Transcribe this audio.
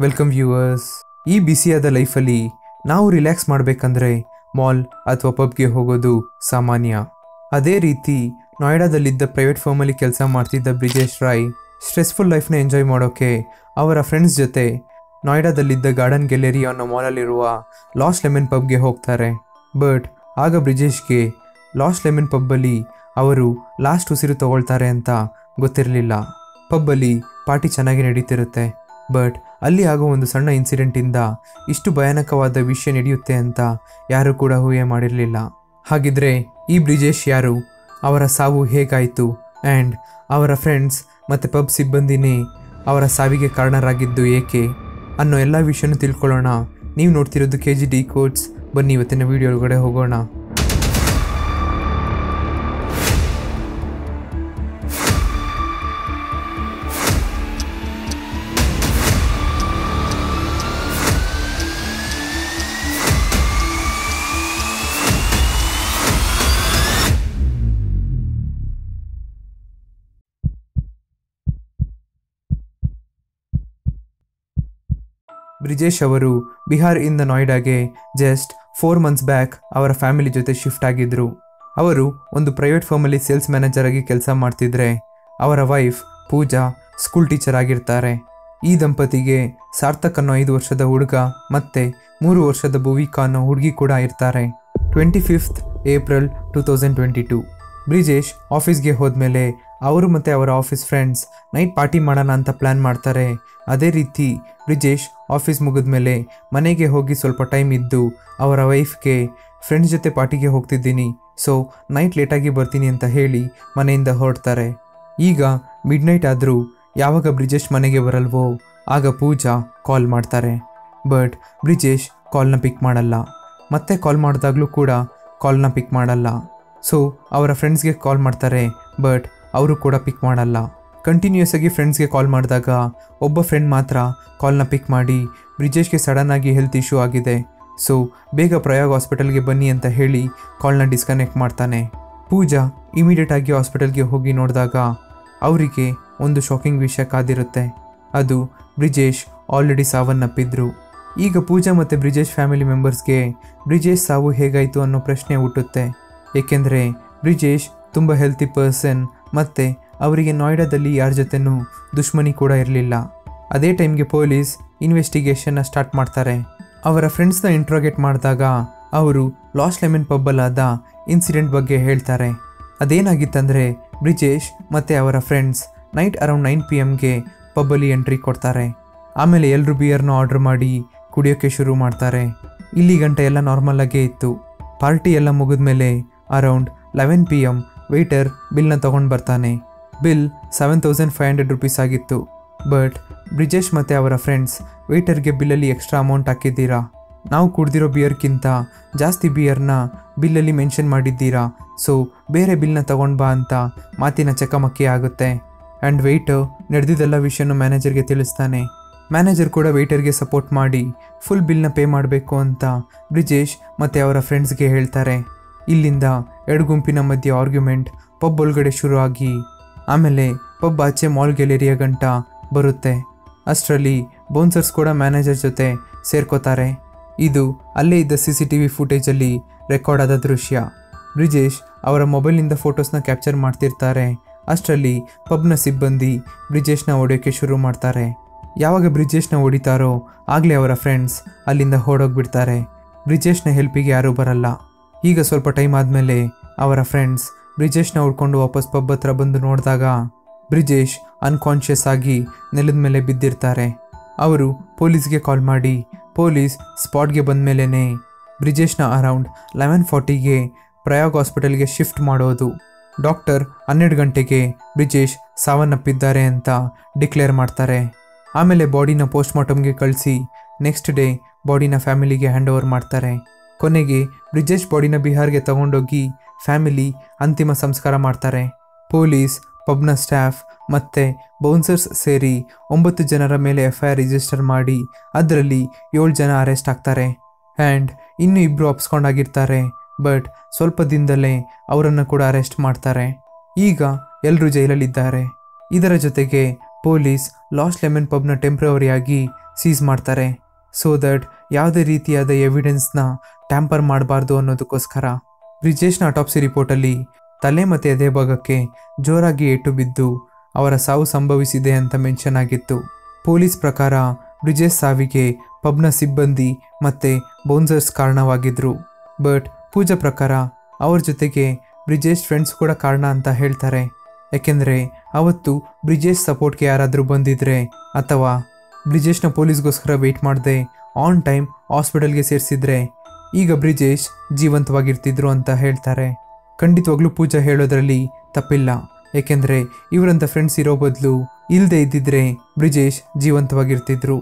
Welcome viewers. ಈ ಬಿಸಿಯಾದ ಲೈಫಲ್ಲಿ ನಾವು ರಿಲ್ಯಾಕ್ಸ್ ಮಾಡಬೇಕಂದ್ರೆ ಮಾಲ್ ಅಥವಾ ಪಬ್ಗೆ ಹೋಗೋದು ಸಾಮಾನ್ಯ. ಅದೇ ರೀತಿ ನೋಯ್ಡಾದಲ್ಲಿದ್ದ ಪ್ರೈವೇಟ್ ಫರ್ಮಲ್ಲಿ ಕೆಲಸ ಮಾಡ್ತಿದ್ದ ಬ್ರಿಜೇಶ್ ರಾಯ್ ಸ್ಟ್ರೆಸ್ಫುಲ್ ಲೈಫ್ನ ಎಂಜಾಯ್ ಮಾಡೋಕ್ಕೆ ಅವರ ಫ್ರೆಂಡ್ಸ್ ಜೊತೆ ನೋಯ್ಡಾದಲ್ಲಿದ್ದ ಗಾರ್ಡನ್ ಗ್ಯಾಲರಿ ಅನ್ನೋ ಮಾಲಲ್ಲಿರುವ ಲಾಸ್ಟ್ ಲೆಮನ್ ಪಬ್ಗೆ ಹೋಗ್ತಾರೆ. ಬಟ್ ಆಗ ಬ್ರಿಜೇಶ್ಗೆ ಲಾಸ್ಟ್ ಲೆಮನ್ ಪಬ್ಬಲ್ಲಿ ಅವರು ಲಾಸ್ಟ್ ಉಸಿರು ತಗೊಳ್ತಾರೆ ಅಂತ ಗೊತ್ತಿರಲಿಲ್ಲ. ಪಬ್ಬಲ್ಲಿ ಪಾರ್ಟಿ ಚೆನ್ನಾಗಿ ನಡೀತಿರುತ್ತೆ. ಬಟ್ ಅಲ್ಲಿ ಆಗೋ ಒಂದು ಸಣ್ಣ ಇನ್ಸಿಡೆಂಟಿಂದ ಇಷ್ಟು ಭಯಾನಕವಾದ ವಿಷಯ ನಡೆಯುತ್ತೆ ಅಂತ ಯಾರೂ ಕೂಡ ಊಹೆ ಮಾಡಿರಲಿಲ್ಲ. ಹಾಗಿದ್ರೆ ಈ ಬ್ರಿಜೇಶ್ ಯಾರು, ಅವರ ಸಾವು ಹೇಗಾಯಿತು, ಆ್ಯಂಡ್ ಅವರ ಫ್ರೆಂಡ್ಸ್ ಮತ್ತು ಪಬ್ ಸಿಬ್ಬಂದಿನೇ ಅವರ ಸಾವಿಗೆ ಕಾರಣರಾಗಿದ್ದು ಏಕೆ ಅನ್ನೋ ಎಲ್ಲ ವಿಷಯನೂ ತಿಳ್ಕೊಳ್ಳೋಣ. ನೀವು ನೋಡ್ತಿರೋದು KG ಡಿಕೋಡ್ಸ್. ಬನ್ನಿ ಇವತ್ತಿನ ವಿಡಿಯೋ ಒಳಗಡೆ ಹೋಗೋಣ. ಬ್ರಿಜೇಶ್ ಅವರು ಬಿಹಾರ್ ಇಂದ ನೋಯ್ಡಾಗೆ ಜಸ್ಟ್ 4 months ಬ್ಯಾಕ್ ಅವರ ಫ್ಯಾಮಿಲಿ ಜೊತೆ ಶಿಫ್ಟ್ ಆಗಿದ್ರು. ಅವರು ಒಂದು ಪ್ರೈವೇಟ್ ಫರ್ಮಲ್ಲಿ ಸೇಲ್ಸ್ ಮ್ಯಾನೇಜರ್ ಆಗಿ ಕೆಲಸ ಮಾಡ್ತಿದ್ರೆ ಅವರ ವೈಫ್ ಪೂಜಾ ಸ್ಕೂಲ್ ಟೀಚರ್ ಆಗಿರ್ತಾರೆ. ಈ ದಂಪತಿಗೆ ಸಾರ್ಥಕ್ ಅನ್ನೋ 5 ವರ್ಷದ ಹುಡುಗ ಮತ್ತು 3 ವರ್ಷದ ಭುವಿಕಾ ಅನ್ನೋ ಹುಡುಗಿ ಕೂಡ ಇರ್ತಾರೆ. 25th April 2022 ಬ್ರಿಜೇಶ್ ಆಫೀಸ್ಗೆ ಹೋದ್ಮೇಲೆ ಅವರು ಮತ್ತು ಅವರ ಆಫೀಸ್ ಫ್ರೆಂಡ್ಸ್ ನೈಟ್ ಪಾರ್ಟಿ ಮಾಡೋಣ ಅಂತ ಪ್ಲ್ಯಾನ್ ಮಾಡ್ತಾರೆ. ಅದೇ ರೀತಿ ಬ್ರಿಜೇಶ್ ಆಫೀಸ್ ಮುಗಿದ್ಮೇಲೆ ಮನೆಗೆ ಹೋಗಿ ಸ್ವಲ್ಪ ಟೈಮ್ ಇದ್ದು ಅವರ ವೈಫ್ಗೆ ಫ್ರೆಂಡ್ಸ್ ಜೊತೆ ಪಾರ್ಟಿಗೆ ಹೋಗ್ತಿದ್ದೀನಿ, ಸೊ ನೈಟ್ ಲೇಟಾಗಿ ಬರ್ತೀನಿ ಅಂತ ಹೇಳಿ ಮನೆಯಿಂದ ಹೊರಡ್ತಾರೆ. ಈಗ ಮಿಡ್ ನೈಟ್ ಆದರೂ ಯಾವಾಗ ಬ್ರಿಜೇಶ್ ಮನೆಗೆ ಬರಲ್ವೋ ಆಗ ಪೂಜಾ ಕಾಲ್ ಮಾಡ್ತಾರೆ. ಬಟ್ ಬ್ರಿಜೇಶ್ ಕಾಲ್ನ ಪಿಕ್ ಮಾಡಲ್ಲ. ಮತ್ತೆ ಕಾಲ್ ಮಾಡಿದಾಗಲೂ ಕೂಡ ಕಾಲ್ನ ಪಿಕ್ ಮಾಡಲ್ಲ. ಸೊ ಅವರ ಫ್ರೆಂಡ್ಸ್ಗೆ ಕಾಲ್ ಮಾಡ್ತಾರೆ, ಬಟ್ ಅವರು ಕೂಡ ಪಿಕ್ ಮಾಡಲ್ಲ. ಕಂಟಿನ್ಯೂಸ್ ಆಗಿ ಫ್ರೆಂಡ್ಸ್ಗೆ ಕಾಲ್ ಮಾಡಿದಾಗ ಒಬ್ಬ ಫ್ರೆಂಡ್ ಮಾತ್ರ ಕಾಲ್ನ ಪಿಕ್ ಮಾಡಿ ಬ್ರಿಜೇಶ್ಗೆ ಸಡನ್ನಾಗಿ ಹೆಲ್ತ್ ಇಶ್ಯೂ ಆಗಿದೆ, ಸೊ ಬೇಗ ಪ್ರಯಾಗ್ ಹಾಸ್ಪಿಟಲ್ಗೆ ಬನ್ನಿ ಅಂತ ಹೇಳಿ ಕಾಲ್ನ ಡಿಸ್ಕನೆಕ್ಟ್ ಮಾಡ್ತಾನೆ. ಪೂಜಾ ಇಮಿಡಿಯೇಟಾಗಿ ಹಾಸ್ಪಿಟಲ್ಗೆ ಹೋಗಿ ನೋಡಿದಾಗ ಅವರಿಗೆ ಒಂದು ಶಾಕಿಂಗ್ ವಿಷಯ ಕಾದಿರುತ್ತೆ. ಅದು ಬ್ರಿಜೇಶ್ ಆಲ್ರೆಡಿ ಸಾವನ್ನಪ್ಪಿದ್ರು. ಈಗ ಪೂಜಾ ಮತ್ತು ಬ್ರಿಜೇಶ್ ಫ್ಯಾಮಿಲಿ ಮೆಂಬರ್ಸ್ಗೆ ಬ್ರಿಜೇಶ್ ಸಾವು ಹೇಗಾಯಿತು ಅನ್ನೋ ಪ್ರಶ್ನೆ ಹುಟ್ಟುತ್ತೆ. ಏಕೆಂದರೆ ಬ್ರಿಜೇಶ್ ತುಂಬ ಹೆಲ್ತಿ ಪರ್ಸನ್ ಮತ್ತು ಅವರಿಗೆ ನೋಯ್ಡಾದಲ್ಲಿ ಯಾರ ಜೊತೆನೂ ದುಶ್ಮನಿ ಕೂಡ ಇರಲಿಲ್ಲ. ಅದೇ ಟೈಮ್ಗೆ ಪೊಲೀಸ್ ಇನ್ವೆಸ್ಟಿಗೇಷನ್ನ ಸ್ಟಾರ್ಟ್ ಮಾಡ್ತಾರೆ. ಅವರ ಫ್ರೆಂಡ್ಸ್ನ ಇಂಟ್ರೋಗೇಟ್ ಮಾಡಿದಾಗ ಅವರು ಲಾಸ್ಟ್ ಲೆಮನ್ ಪಬ್ಬಲ್ಲಾದ ಇನ್ಸಿಡೆಂಟ್ ಬಗ್ಗೆ ಹೇಳ್ತಾರೆ. ಅದೇನಾಗಿತ್ತಂದರೆ ಬ್ರಿಜೇಶ್ ಮತ್ತು ಅವರ ಫ್ರೆಂಡ್ಸ್ ನೈಟ್ ಅರೌಂಡ್ 9 PM ಪಬ್ಬಲ್ಲಿ ಎಂಟ್ರಿ ಕೊಡ್ತಾರೆ. ಆಮೇಲೆ ಎಲ್ಲರೂ ಬಿಯರ್ನ ಆರ್ಡರ್ ಮಾಡಿ ಕುಡಿಯೋಕ್ಕೆ ಶುರು ಮಾಡ್ತಾರೆ. ಇಲ್ಲಿ ಗಂಟೆ ಎಲ್ಲ ನಾರ್ಮಲಾಗೇ ಇತ್ತು. ಪಾರ್ಟಿ ಎಲ್ಲ ಮುಗಿದ್ಮೇಲೆ ಅರೌಂಡ್ 11 PM ವೇಟರ್ ಬಿಲ್ನ ತೊಗೊಂಡು ಬರ್ತಾನೆ. ಬಿಲ್ 7,500 rupees ಆಗಿತ್ತು. ಬಟ್ ಬ್ರಿಜೇಶ್ ಮತ್ತು ಅವರ ಫ್ರೆಂಡ್ಸ್ ವೇಟರ್ಗೆ ಬಿಲ್ಲಲ್ಲಿ ಎಕ್ಸ್ಟ್ರಾ ಅಮೌಂಟ್ ಹಾಕಿದ್ದೀರಾ, ನಾವು ಕುಡ್ದಿರೋ ಬಿಯರ್ಗಿಂತ ಜಾಸ್ತಿ ಬಿಯರ್ನ ಬಿಲ್ಲಲ್ಲಿ ಮೆನ್ಷನ್ ಮಾಡಿದ್ದೀರಾ, ಸೊ ಬೇರೆ ಬಿಲ್ನ ತೊಗೊಂಡು ಬಾ ಅಂತ ಮಾತಿನ ಚಕಮಕಿ ಆಗುತ್ತೆ. ಆ್ಯಂಡ್ ವೇಟರ್ ನಡೆದಿದ್ದೆಲ್ಲ ವಿಷಯನೂ ಮ್ಯಾನೇಜರ್ಗೆ ತಿಳಿಸ್ತಾನೆ. ಮ್ಯಾನೇಜರ್ ಕೂಡ ವೇಟರ್ಗೆ ಸಪೋರ್ಟ್ ಮಾಡಿ ಫುಲ್ ಬಿಲ್ನ ಪೇ ಮಾಡಬೇಕು ಅಂತ ಬ್ರಿಜೇಶ್ ಮತ್ತು ಅವರ ಫ್ರೆಂಡ್ಸ್ಗೆ ಹೇಳ್ತಾರೆ. ಇಲ್ಲಿಂದ 2 ಗುಂಪಿನ ಮಧ್ಯೆ ಆರ್ಗ್ಯುಮೆಂಟ್ ಪಬ್ ಒಳಗಡೆ ಶುರು ಆಗಿ ಆಮೇಲೆ ಪಬ್ ಆಚೆ ಮಾಲ್ ಗ್ಯಾಲರಿಯ ಗಂಟ ಬರುತ್ತೆ. ಅಷ್ಟರಲ್ಲಿ ಬೌನ್ಸರ್ಸ್ ಕೂಡ ಮ್ಯಾನೇಜರ್ ಜೊತೆ ಸೇರ್ಕೋತಾರೆ. ಇದು ಅಲ್ಲೇ ಇದ್ದ CCTV ಫುಟೇಜಲ್ಲಿ ರೆಕಾರ್ಡ್ ಆದ ದೃಶ್ಯ. ಬ್ರಿಜೇಶ್ ಅವರ ಮೊಬೈಲ್ನಿಂದ ಫೋಟೋಸ್ನ ಕ್ಯಾಪ್ಚರ್ ಮಾಡ್ತಿರ್ತಾರೆ. ಅಷ್ಟರಲ್ಲಿ ಪಬ್ನ ಸಿಬ್ಬಂದಿ ಬ್ರಿಜೇಶ್ನ ಹೊಡೆಯೋಕ್ಕೆ ಶುರು ಮಾಡ್ತಾರೆ. ಯಾವಾಗ ಬ್ರಿಜೇಶ್ನ ಹೊಡಿತಾರೋ ಆಗಲೇ ಅವರ ಫ್ರೆಂಡ್ಸ್ ಅಲ್ಲಿಂದ ಹೊರಡೋಗ್ಬಿಡ್ತಾರೆ. ಬ್ರಿಜೇಶ್ನ ಹೆಲ್ಪಿಗೆ ಯಾರೂ ಬರಲ್ಲ. ಈಗ ಸ್ವಲ್ಪ ಟೈಮ್ ಆದಮೇಲೆ ಅವರ ಫ್ರೆಂಡ್ಸ್ ಬ್ರಿಜೇಶ್ನ ಹುಡ್ಕೊಂಡು ವಾಪಸ್ ಪಬ್ ಹತ್ರ ಬಂದು ನೋಡಿದಾಗ ಬ್ರಿಜೇಶ್ ಅನ್ಕಾನ್ಷಿಯಸ್ ಆಗಿ ನೆಲದ ಮೇಲೆ ಬಿದ್ದಿರ್ತಾರೆ. ಅವರು ಪೊಲೀಸ್ಗೆ ಕಾಲ್ ಮಾಡಿ ಪೊಲೀಸ್ ಸ್ಪಾಟ್ಗೆ ಬಂದ ಮೇಲೇ ಬ್ರಿಜೇಶ್ನ ಅರೌಂಡ್ 11:40 ಪ್ರಯಾಗ್ ಹಾಸ್ಪಿಟಲ್ಗೆ ಶಿಫ್ಟ್ ಮಾಡೋದು. ಡಾಕ್ಟರ್ 12 ಗಂಟೆಗೆ ಬ್ರಿಜೇಶ್ ಸಾವನ್ನಪ್ಪಿದ್ದಾರೆ ಅಂತ ಡಿಕ್ಲೇರ್ ಮಾಡ್ತಾರೆ. ಆಮೇಲೆ ಬಾಡಿನ ಪೋಸ್ಟ್ಮಾರ್ಟಮ್ಗೆ ಕಳಿಸಿ ನೆಕ್ಸ್ಟ್ ಡೇ ಬಾಡಿನ ಫ್ಯಾಮಿಲಿಗೆ ಹ್ಯಾಂಡ್ ಓವರ್ ಮಾಡ್ತಾರೆ. ಕೊನೆಗೆ ಬ್ರಿಜೇಶ್ ಬಾಡಿನ ಬಿಹಾರ್ಗೆ ತಗೊಂಡೋಗಿ ಫ್ಯಾಮಿಲಿ ಅಂತಿಮ ಸಂಸ್ಕಾರ ಮಾಡ್ತಾರೆ. ಪೊಲೀಸ್, ಪಬ್ನ ಸ್ಟಾಫ್ ಮತ್ತು ಬೌನ್ಸರ್ಸ್ ಸೇರಿ 9 ಜನರ ಮೇಲೆ FIR ರಿಜಿಸ್ಟರ್ ಮಾಡಿ ಅದರಲ್ಲಿ 7 ಜನ ಅರೆಸ್ಟ್ ಆಗ್ತಾರೆ. ಆ್ಯಂಡ್ ಇನ್ನೂ 2 ಅಪ್ಸ್ಕೊಂಡಾಗಿರ್ತಾರೆ. ಬಟ್ ಸ್ವಲ್ಪ ದಿನದಲ್ಲೇ ಅವರನ್ನು ಕೂಡ ಅರೆಸ್ಟ್ ಮಾಡ್ತಾರೆ. ಈಗ ಎಲ್ಲರೂ ಜೈಲಲ್ಲಿದ್ದಾರೆ. ಇದರ ಜೊತೆಗೆ ಪೊಲೀಸ್ ಲಾಸ್ಟ್ ಲೆಮನ್ ಪಬ್ನ ಟೆಂಪ್ರವರಿಯಾಗಿ ಸೀಸ್ ಮಾಡ್ತಾರೆ, ಸೊ ದಟ್ ಯಾವುದೇ ರೀತಿಯಾದ ಎವಿಡೆನ್ಸ್ನ ಟ್ಯಾಂಪರ್ ಮಾಡಬಾರ್ದು ಅನ್ನೋದಕ್ಕೋಸ್ಕರ. ಬ್ರಿಜೇಶ್ನ ಅಟಾಪ್ಸಿ ರಿಪೋರ್ಟಲ್ಲಿ ತಲೆ ಮತ್ತು ಎದೆ ಭಾಗಕ್ಕೆ ಜೋರಾಗಿ ಏಟು ಬಿದ್ದು ಅವರ ಸಾವು ಸಂಭವಿಸಿದೆ ಅಂತ ಮೆನ್ಷನ್ ಆಗಿತ್ತು. ಪೊಲೀಸ್ ಪ್ರಕಾರ ಬ್ರಿಜೇಶ್ ಸಾವಿಗೆ ಪಬ್ನ ಸಿಬ್ಬಂದಿ ಮತ್ತು ಬೌನ್ಸರ್ಸ್ ಕಾರಣವಾಗಿದ್ದರು. ಬಟ್ ಪೂಜಾ ಪ್ರಕಾರ ಅವ್ರ ಜೊತೆಗೆ ಬ್ರಿಜೇಶ್ ಫ್ರೆಂಡ್ಸ್ ಕೂಡ ಕಾರಣ ಅಂತ ಹೇಳ್ತಾರೆ. ಯಾಕೆಂದರೆ ಅವತ್ತು ಬ್ರಿಜೇಶ್ ಸಪೋರ್ಟ್ಗೆ ಯಾರಾದರೂ ಬಂದಿದ್ರೆ ಅಥವಾ ಬ್ರಿಜೇಶ್ನ ಪೊಲೀಸ್ಗೋಸ್ಕರ ವೆಯ್ಟ್ ಮಾಡದೆ ಆನ್ ಟೈಮ್ ಹಾಸ್ಪಿಟಲ್ಗೆ ಸೇರಿಸಿದ್ರೆ ಈಗ ಬ್ರಿಜೇಶ್ ಜೀವಂತವಾಗಿರ್ತಿದ್ರು ಅಂತ ಹೇಳ್ತಾರೆ. ಖಂಡಿತವಾಗ್ಲೂ ಪೂಜಾ ಹೇಳೋದ್ರಲ್ಲಿ ತಪ್ಪಿಲ್ಲ, ಏಕೆಂದರೆ ಇವರಂಥ ಫ್ರೆಂಡ್ಸ್ ಇರೋ ಬದಲು ಇಲ್ಲದೆ ಇದ್ದಿದ್ರೆ ಬ್ರಿಜೇಶ್ ಜೀವಂತವಾಗಿರ್ತಿದ್ರು.